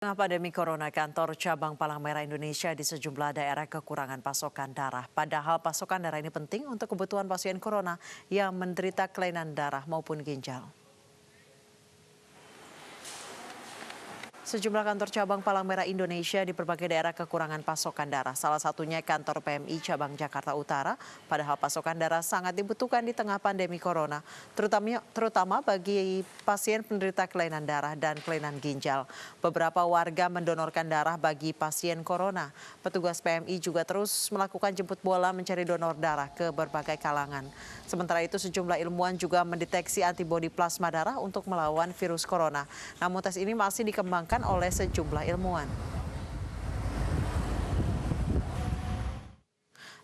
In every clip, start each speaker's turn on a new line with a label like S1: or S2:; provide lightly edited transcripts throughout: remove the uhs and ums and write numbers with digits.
S1: Tengah pandemi corona, kantor cabang Palang Merah Indonesia di sejumlah daerah kekurangan pasokan darah. Padahal pasokan darah ini penting untuk kebutuhan pasien corona yang menderita kelainan darah maupun ginjal. Sejumlah kantor cabang Palang Merah Indonesia di berbagai daerah kekurangan pasokan darah. Salah satunya kantor PMI cabang Jakarta Utara. Padahal pasokan darah sangat dibutuhkan di tengah pandemi corona, terutama bagi pasien penderita kelainan darah dan kelainan ginjal. Beberapa warga mendonorkan darah bagi pasien corona. Petugas PMI juga terus melakukan jemput bola mencari donor darah ke berbagai kalangan. Sementara itu sejumlah ilmuwan juga mendeteksi antibodi plasma darah untuk melawan virus corona. Namun tes ini masih dikembangkan oleh sejumlah ilmuwan.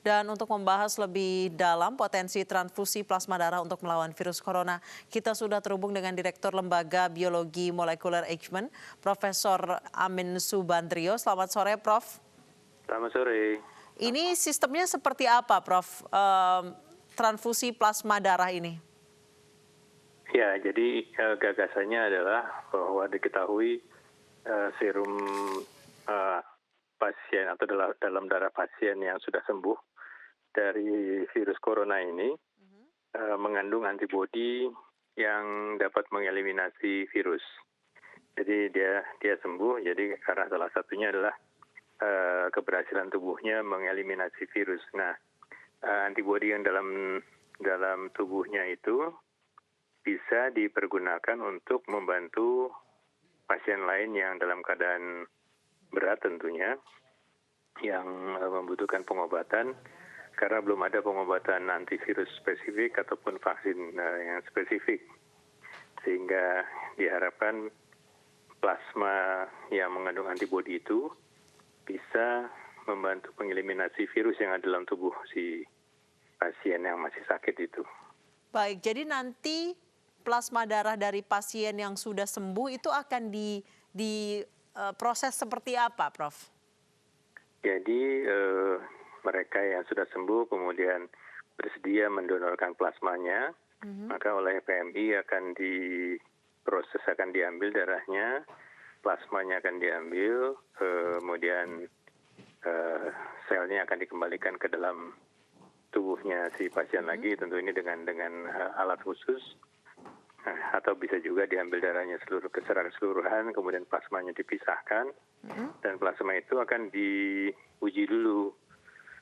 S1: Dan untuk membahas lebih dalam potensi transfusi plasma darah untuk melawan virus corona, kita sudah terhubung dengan Direktur Lembaga Biologi Molekuler Eijkman, Profesor Amin Subandrio. Selamat sore, Prof.
S2: Selamat sore.
S1: Ini sistemnya seperti apa, Prof? Transfusi plasma darah ini?
S2: Ya, jadi gagasannya adalah bahwa diketahui serum pasien atau dalam darah pasien yang sudah sembuh dari virus corona ini mengandung antibodi yang dapat mengeliminasi virus. Jadi dia sembuh. Jadi karena salah satunya adalah keberhasilan tubuhnya mengeliminasi virus. Nah, antibodi yang dalam tubuhnya itu bisa dipergunakan untuk membantu pasien lain yang dalam keadaan berat tentunya, yang membutuhkan pengobatan karena belum ada pengobatan antivirus spesifik ataupun vaksin yang spesifik. Sehingga diharapkan plasma yang mengandung antibodi itu bisa membantu mengeliminasi virus yang ada dalam tubuh si pasien yang masih sakit itu.
S1: Baik, jadi nanti plasma darah dari pasien yang sudah sembuh itu akan diproses seperti apa, Prof?
S2: Jadi mereka yang sudah sembuh kemudian bersedia mendonorkan plasmanya, maka oleh PMI akan diproses, akan diambil darahnya, plasmanya akan diambil, kemudian selnya akan dikembalikan ke dalam tubuhnya si pasien lagi, tentu ini dengan alat khusus. Atau bisa juga diambil darahnya secara keseluruhan, kemudian plasmanya dipisahkan, dan plasma itu akan diuji dulu.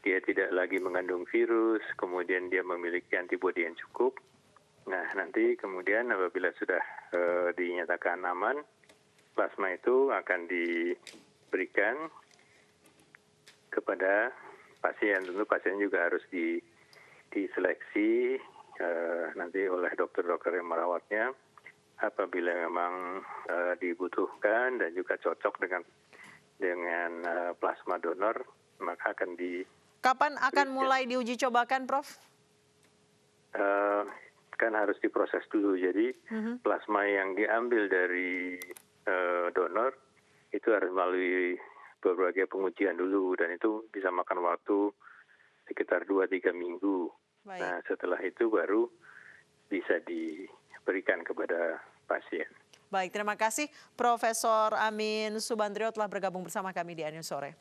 S2: Dia tidak lagi mengandung virus, kemudian dia memiliki antibodi yang cukup. Nah, nanti kemudian apabila sudah dinyatakan aman, plasma itu akan diberikan kepada pasien. Tentu pasien juga harus diseleksi nanti oleh dokter-dokter yang merawatnya apabila memang dibutuhkan dan juga cocok dengan plasma donor, maka akan
S1: Kapan akan mulai diuji cobakan, Prof?
S2: Kan harus diproses dulu. Jadi plasma yang diambil dari donor itu harus melalui berbagai pengujian dulu, dan itu bisa makan waktu sekitar 2-3 minggu.
S1: Baik.
S2: Nah, setelah itu baru bisa diberikan kepada pasien.
S1: Baik, terima kasih Profesor Amin Subandrio telah bergabung bersama kami di News Sore.